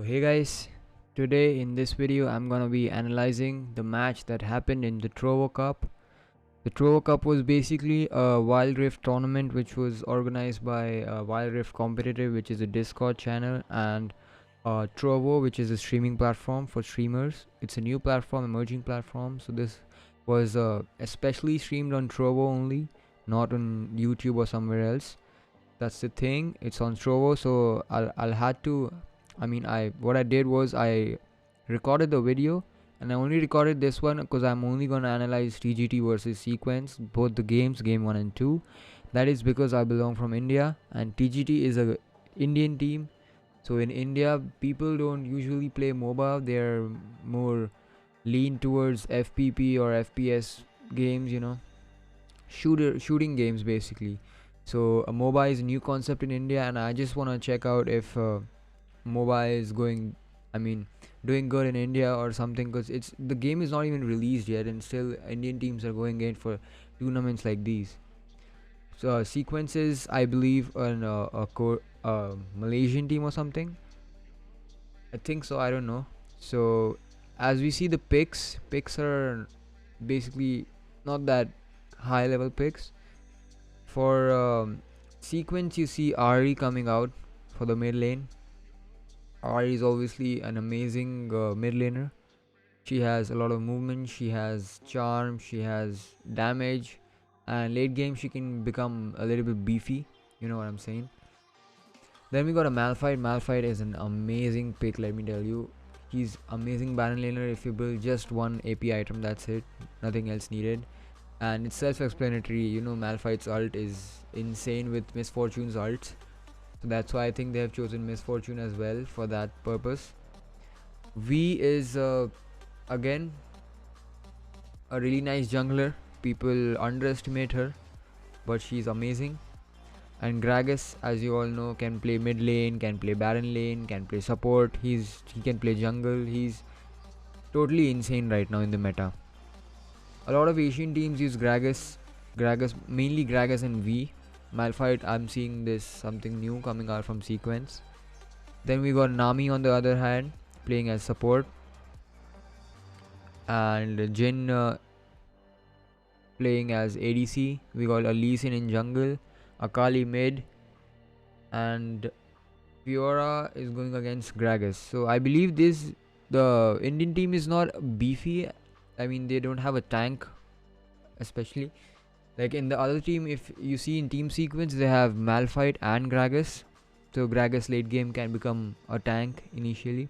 Hey guys, today in this video I'm gonna be analyzing the match that happened in the Trovo Cup. The Trovo Cup was basically a Wild Rift tournament which was organized by Wild Rift Competitive, which is a Discord channel, and Trovo, which is a streaming platform for streamers. It's a new platform, emerging platform. So this was especially streamed on Trovo only, not on YouTube or somewhere else. That's the thing. It's on Trovo, so I'll had to. I mean, what I did was I recorded the video, and I only recorded this one because I'm only gonna analyze TGT versus Sequence, both the games, game 1 and 2. That is because I belong from India, and TGT is a Indian team. So in India, people don't usually play Moba. They're more lean towards FPP or FPS games, shooting games basically. So MOBA is a new concept in India, and I just want to check out if MOBA is doing good in India or something, because the game is not even released yet, and still Indian teams are going in for tournaments like these. So Sequences, I believe, a Malaysian team or something. I think so. I don't know. So as we see, the picks are basically not that high level picks. For Sequence, you see Ari coming out for the mid lane. Ari is obviously an amazing mid laner. She has a lot of movement, she has charm, she has damage, and late game she can become a little bit beefy. You know what I'm saying? Then we got a Malphite. Malphite is an amazing pick, let me tell you. He's amazing Baron laner. If you build just one AP item, that's it. Nothing else needed. And it's self-explanatory. Malphite's ult is insane with Miss Fortune's ult. So that's why I think they have chosen Miss Fortune as well for that purpose. V is again a really nice jungler. People underestimate her, but she's amazing. And Gragas, as you all know, can play mid lane, can play Baron lane, can play support. He can play jungle. He's totally insane right now in the meta. A lot of Asian teams use mainly Gragas and V. Malphite, I'm seeing this something new coming out from Sequence. Then we got Nami on the other hand, playing as support, and Jin playing as ADC. We got a Lee Sin in jungle, Akali mid, and Fiora is going against Gragas. So I believe the Indian team is not beefy. I mean, they don't have a tank, especially. Like in the other team, if you see in team Sequence, they have Malphite and Gragas. So Gragas late game can become a tank initially.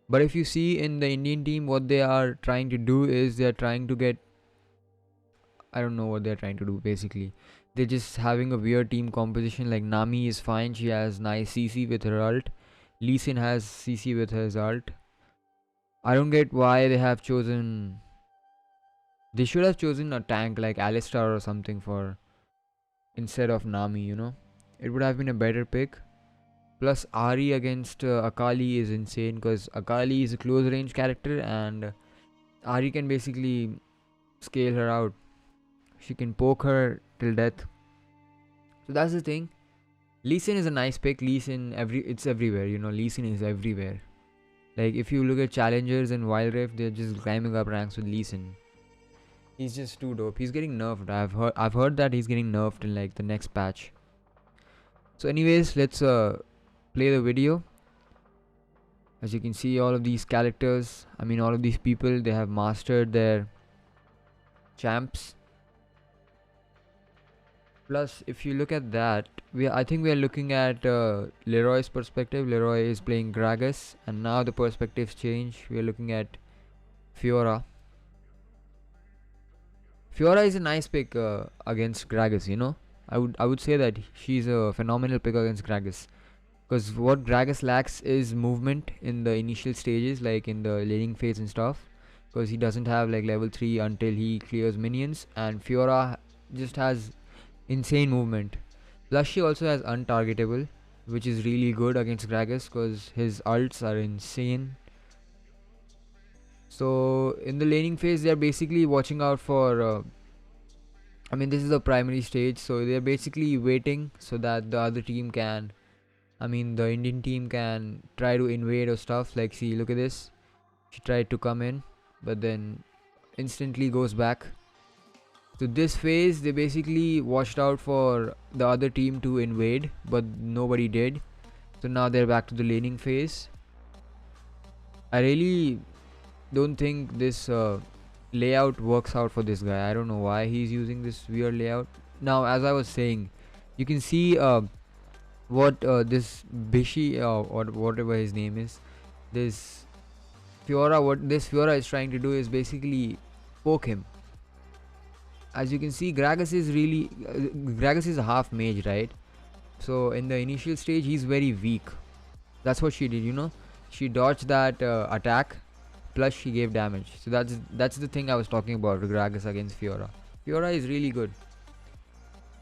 But if you see in the Indian team, what they are trying to do is they're trying to get... I don't know what they're trying to do basically. They're just having a weird team composition. Like Nami is fine, she has nice CC with her ult. Lee Sin has CC with his ult. I don't get why they have chosen... They should have chosen a tank like Alistar or something instead of Nami, It would have been a better pick. Plus Ari against Akali is insane, because Akali is a close range character and Ari can basically scale her out. She can poke her till death. So that's the thing. Lee Sin is a nice pick. Lee Sin, it's everywhere, Lee Sin is everywhere. Like if you look at challengers in Wild Rift, they're just climbing up ranks with Lee Sin. He's just too dope. He's getting nerfed. I've heard that he's getting nerfed in like the next patch. So anyways, let's play the video. As you can see, all of these characters, all of these people, they have mastered their champs. Plus, if you look at that, I think we are looking at Leroy's perspective. Leroy is playing Gragas, and now the perspectives change. We are looking at Fiora. Fiora is a nice pick against Gragas, I would say that she's a phenomenal pick against Gragas, because what Gragas lacks is movement in the initial stages, like in the laning phase and stuff, because he doesn't have like level 3 until he clears minions, and Fiora just has insane movement. Plus she also has untargetable, which is really good against Gragas because his ults are insane. So in the laning phase, they're basically watching out for this is the primary stage, so they're basically waiting so that the other team can I mean, the Indian team can try to invade or stuff. Like, see, look at this. She tried to come in, but then instantly goes back. So this phase, they basically watched out for the other team to invade, but nobody did. So now they're back to the laning phase. I really don't think this layout works out for this guy. I don't know why he's using this weird layout. Now, as I was saying, you can see what this Bishi or whatever his name is, this Fiora, what this Fiora is trying to do is basically poke him. As you can see, Gragas is really Gragas is a half mage, right? So in the initial stage, he's very weak. That's what she did, you know. She dodged that attack, plus she gave damage. So that's the thing I was talking about. Gragas against Fiora. Fiora is really good.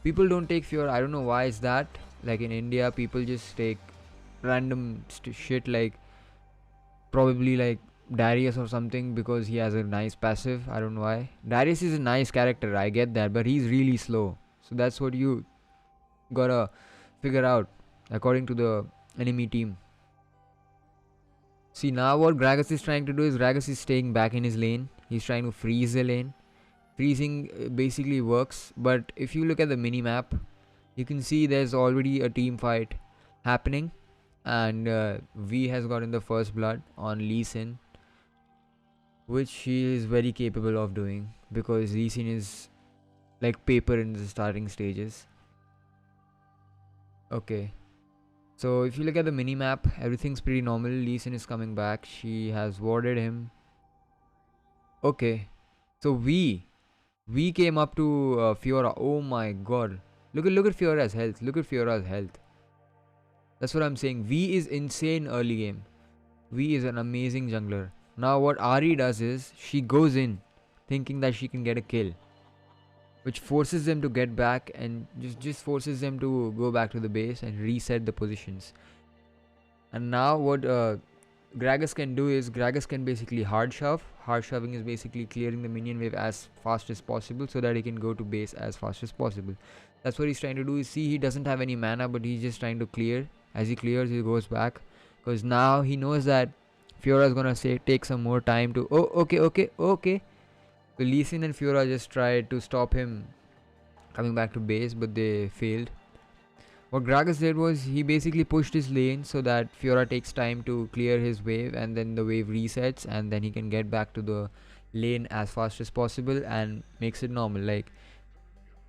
People don't take Fiora. I don't know why is that. Like in India, people just take random shit like probably like Darius or something because he has a nice passive. I don't know why. Darius is a nice character, I get that, but he's really slow. So that's what you gotta figure out according to the enemy team. See, now what Gragas is trying to do is Gragas is staying back in his lane. He's trying to freeze the lane. Freezing basically works, but if you look at the mini map, you can see there's already a team fight happening, and V has gotten the first blood on Lee Sin, which she is very capable of doing because Lee Sin is like paper in the starting stages. Okay, so if you look at the mini map, everything's pretty normal. Lee Sin is coming back. She has warded him. Okay, so we came up to Fiora. Oh my god. Look at Fiora's health. Look at Fiora's health. That's what I'm saying. V is insane early game. V is an amazing jungler. Now what Ari does is she goes in thinking that she can get a kill, which forces them to get back and just forces them to go back to the base and reset the positions. And now what Gragas can do is Gragas can basically hard shove. Hard shoving is basically clearing the minion wave as fast as possible so that he can go to base as fast as possible. That's what he's trying to do. See, he doesn't have any mana, but he's just trying to clear. As he clears, he goes back because now he knows that Fiora is gonna take some more time to. Oh, okay. So Lee Sin and Fiora just tried to stop him coming back to base, but they failed. What Gragas did was he basically pushed his lane so that Fiora takes time to clear his wave, and then the wave resets, and then he can get back to the lane as fast as possible and makes it normal. Like,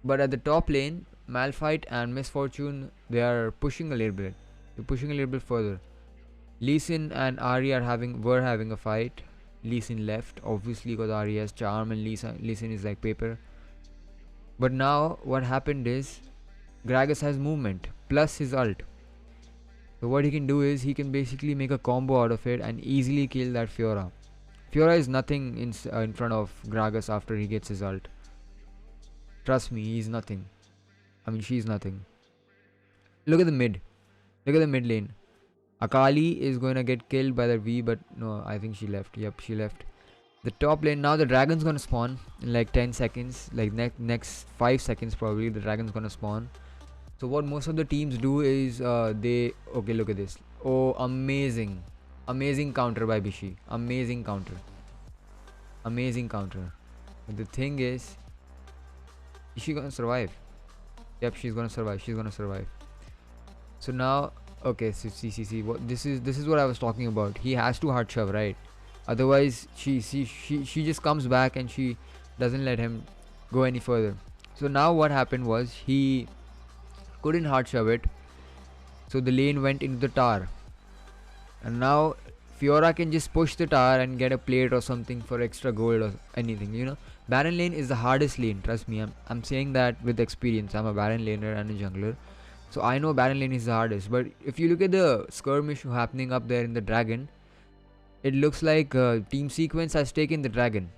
but at the top lane, Malphite and Misfortune, they are pushing a little bit. They're pushing a little bit further. Lee Sin and Ahri were having a fight. Lee Sin left, obviously, because Ahri has charm and Lee Sin is like paper. But now what happened is Gragas has movement plus his ult. So what he can do is he can basically make a combo out of it and easily kill that Fiora. Fiora is nothing in front of Gragas after he gets his ult. Trust me, he's nothing. I mean, she's nothing. Look at the mid. Look at the mid lane. Akali is going to get killed by the V, but no, I think she left. Yep, she left. The top lane, now the dragon's going to spawn in like 10 seconds. Like next 5 seconds probably, the dragon's going to spawn. So what most of the teams do is okay, look at this. Oh, amazing. Amazing counter by Bishi. Amazing counter. Amazing counter. But the thing is she gonna survive? Yep, she's gonna survive. She's gonna survive. So now, okay, so see what this is what I was talking about. He has to hard shove, right? Otherwise she just comes back and she doesn't let him go any further. So now what happened was he couldn't hard shove it, so the lane went into the tower, and now Fiora can just push the tower and get a plate or something for extra gold or anything, you know. Baron lane is the hardest lane, trust me. I'm saying that with experience. I'm a Baron laner and a jungler, so I know Baron lane is the hardest. But if you look at the skirmish happening up there in the dragon, it looks like Team Sequence has taken the dragon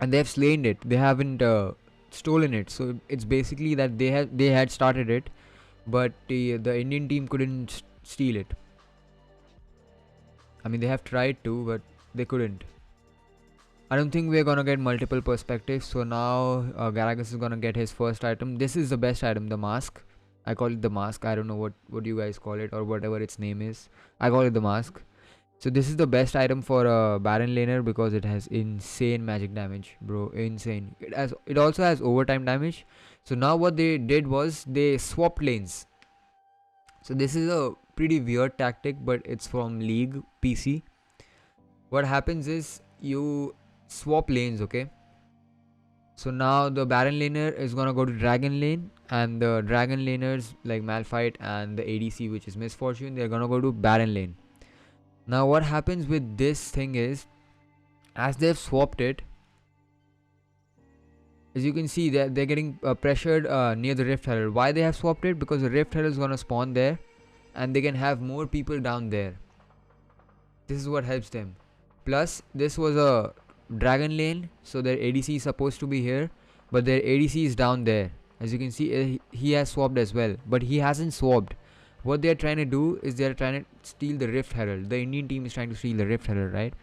and they have slain it. They haven't stolen it, so it's basically that they had started it, but the Indian team couldn't steal it. I mean, they have tried to, but they couldn't. I don't think we're gonna get multiple perspectives. So now Gragas is gonna get his first item. This is the best item, the mask. I call it the mask. I don't know what you guys call it or whatever its name is. I call it the mask. So this is the best item for a Baron laner because it has insane magic damage, bro. Insane. It also has overtime damage. So now what they did was they swapped lanes. So this is a pretty weird tactic, but it's from League PC. What happens is you swap lanes, okay? So now the Baron laner is gonna go to Dragon lane, and the Dragon laners like Malphite and the ADC, which is Misfortune, they're gonna go to Baron lane. Now what happens with this thing is, as they've swapped it, as you can see that they're getting pressured near the Rift Herald. Why they have swapped it? Because the Rift Herald is gonna spawn there, and they can have more people down there. This is what helps them. Plus, this was a Dragon lane, so their ADC is supposed to be here, but their ADC is down there. As you can see, he has swapped as well, but he hasn't swapped. What they are trying to do is they are trying to steal the Rift Herald. The Indian team is trying to steal the Rift Herald, right?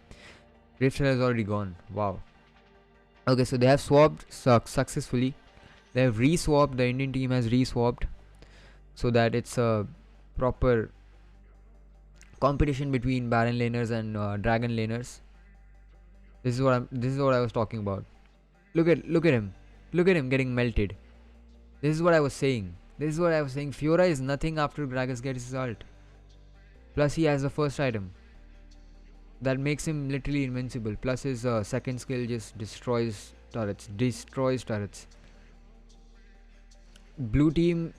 Rift Herald is already gone. Wow. Okay, so they have swapped successfully. They have re-swapped. The Indian team has re-swapped, so that it's a proper competition between Baron laners and Dragon laners. This is what I was talking about. Look at him. Look at him getting melted. This is what I was saying. Fiora is nothing after Gragas gets his ult. Plus he has the first item. That makes him literally invincible. Plus his second skill just destroys turrets. Blue team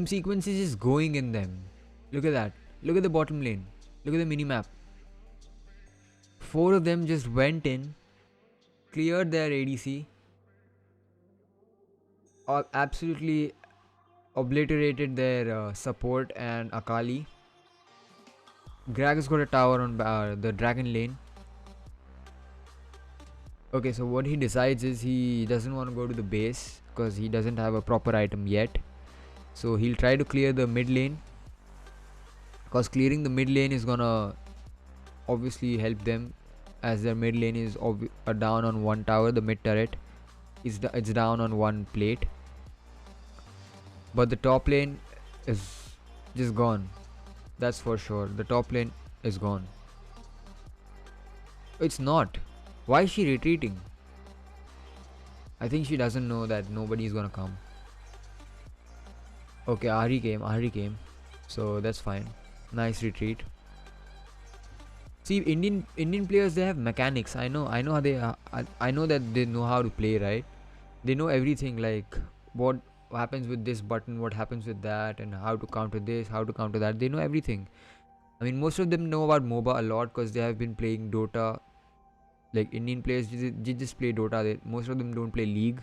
sequence is just going in them. Look at that. Look at the bottom lane. Look at the minimap. 4 of them just went in, cleared their ADC, absolutely obliterated their support and Akali. Gragas got a tower on the Dragon lane. Okay, so what he decides is he doesn't want to go to the base because he doesn't have a proper item yet. So he'll try to clear the mid lane, because clearing the mid lane is gonna obviously help them, as their mid lane is down on one tower. The mid turret is it's down on one plate, but the top lane is just gone. That's for sure. The top lane is gone. It's not. Why is she retreating? I think she doesn't know that nobody is gonna come. Okay, Ahri came. So that's fine. Nice retreat. See, Indian players, they have mechanics. I know how they I know that they know how to play, right? They know everything, like what happens with this button, what happens with that, and how to counter this, how to counter that. They know everything. I mean, most of them know about Moba a lot because they have been playing Dota. Like Indian players, they just play Dota. Most of them don't play League.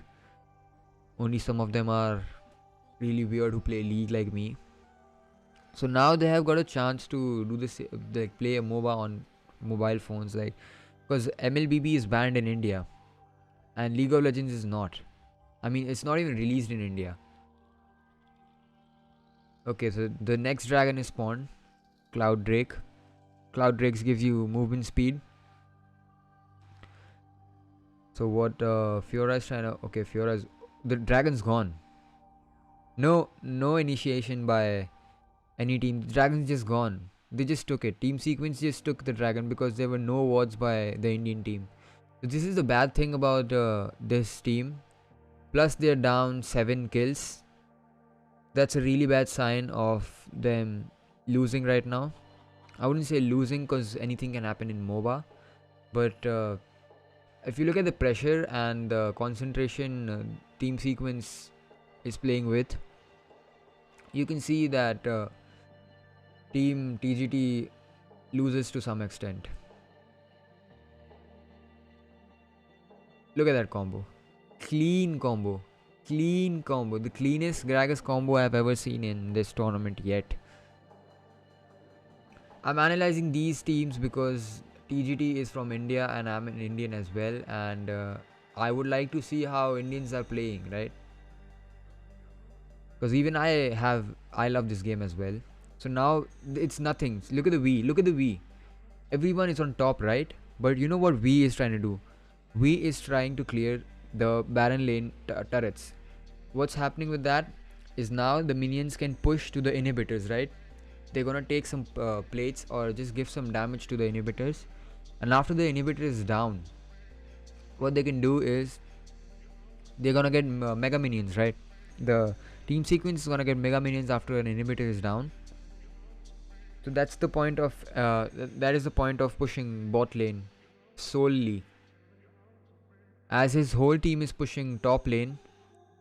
Only some of them are really weird who play League like me. So now they have got a chance to do this, like play a Moba on mobile phones, like, because MLBB is banned in India and League of Legends is not. I mean, it's not even released in India. Okay, so the next dragon is spawned, Cloud Drake. Cloud Drakes gives you movement speed. So what Fiora is trying to... Okay, Fiora's... The dragon's gone. No initiation by any team. The dragon's just gone. They just took it. Team Sequence just took the dragon because there were no wards by the Indian team. So this is the bad thing about this team. Plus they're down 7 kills. That's a really bad sign of them losing right now. I wouldn't say losing because anything can happen in MOBA. But if you look at the pressure and the concentration Team Sequence is playing with, you can see that Team TGT loses to some extent. Look at that combo. Clean combo. The cleanest Gragas combo I've ever seen in this tournament yet. I'm analyzing these teams because TGT is from India and I'm an Indian as well, and I would like to see how Indians are playing, right? Because even I love this game as well. So now it's nothing. Look at the V. Everyone is on top, right? But you know what V is trying to do? V is trying to clear the Baron lane turrets. What's happening with that? is now the minions can push to the inhibitors, right? They're gonna take some plates or just give some damage to the inhibitors, and after the inhibitor is down, what they can do is they're gonna get mega minions, right? The team sequence is gonna get mega minions after an inhibitor is down. So that's the point of that is the point of pushing bot lane solely. As his whole team is pushing top lane,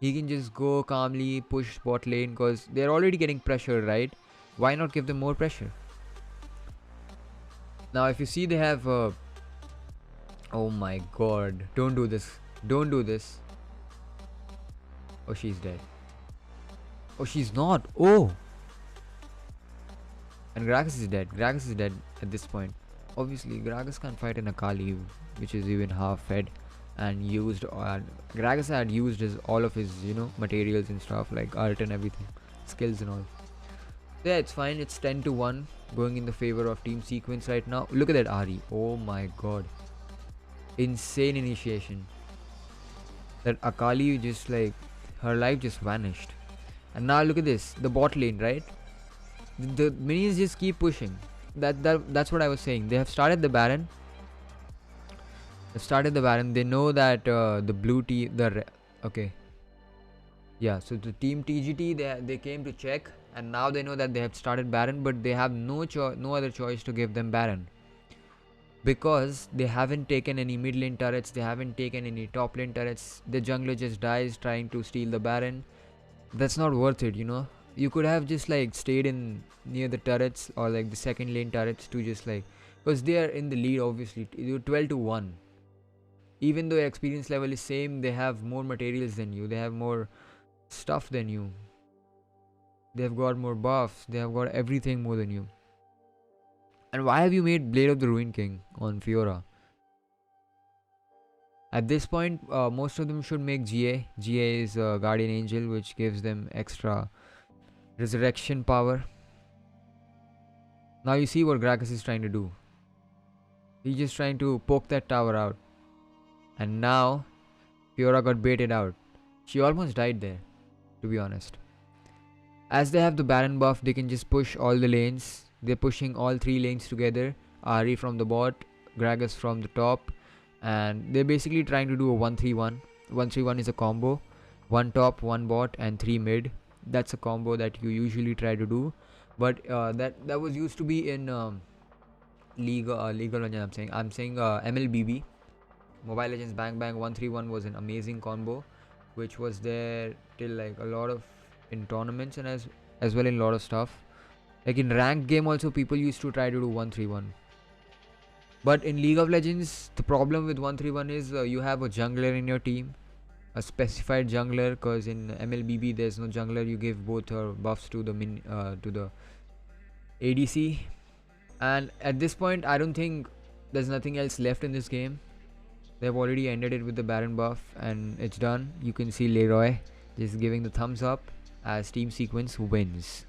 he can just go calmly push bot lane because they're already getting pressure, right? Why not give them more pressure? Now if you see they have oh my god, don't do this, don't do this. Oh, she's dead. Oh, she's not. Oh, and Gragas is dead. Gragas is dead at this point. Obviously Gragas can't fight in Akali, which is even half fed and used. Gragas had used all of his materials and stuff like art and everything, skills and all. Yeah, it's fine. It's 10-1 going in the favor of team sequence right now. Look at that Ari. Oh my god, insane initiation. That Akali just like her life just vanished. And now look at this, the bot lane, right? The minions just keep pushing. That's what I was saying. They have started the Baron. They know that the blue team, okay, yeah. So the team TGT, they came to check, and now they know that they have started Baron, but they have no other choice to give them Baron, because they haven't taken any mid lane turrets, they haven't taken any top lane turrets. The jungler just dies trying to steal the Baron. That's not worth it, You could have just like stayed in near the turrets or like the second lane turrets to just like, because they are in the lead obviously. You're 12-1. Even though your experience level is same, they have more materials than you, they have more stuff than you, they have got more buffs, they have got everything more than you. And why have you made Blade of the Ruined King on Fiora? At this point, most of them should make GA. GA is Guardian Angel, which gives them extra resurrection power. Now you see what Gragas is trying to do. He's just trying to poke that tower out. And now Fiora got baited out. She almost died there, to be honest. As they have the Baron buff, they can just push all the lanes. They're pushing all 3 lanes together. Ahri from the bot, Gragas from the top. And they're basically trying to do a 1-3-1. 1-3-1 is a combo. 1 top, 1 bot and 3 mid. That's a combo that you usually try to do. But that was used to be in League of Legends. I'm saying MLBB. Mobile Legends Bang Bang 1-3-1 was an amazing combo, which was there till like a lot of in tournaments and as well in a lot of stuff. Like in ranked game also people used to try to do 1-3-1. But in League of Legends, the problem with 1-3-1 is you have a jungler in your team, a specified jungler, because in MLBB there's no jungler. You give both buffs to the ADC, and at this point I don't think there's nothing else left in this game. They've already ended it with the Baron buff and it's done. You can see Leroy just giving the thumbs up as team sequence wins.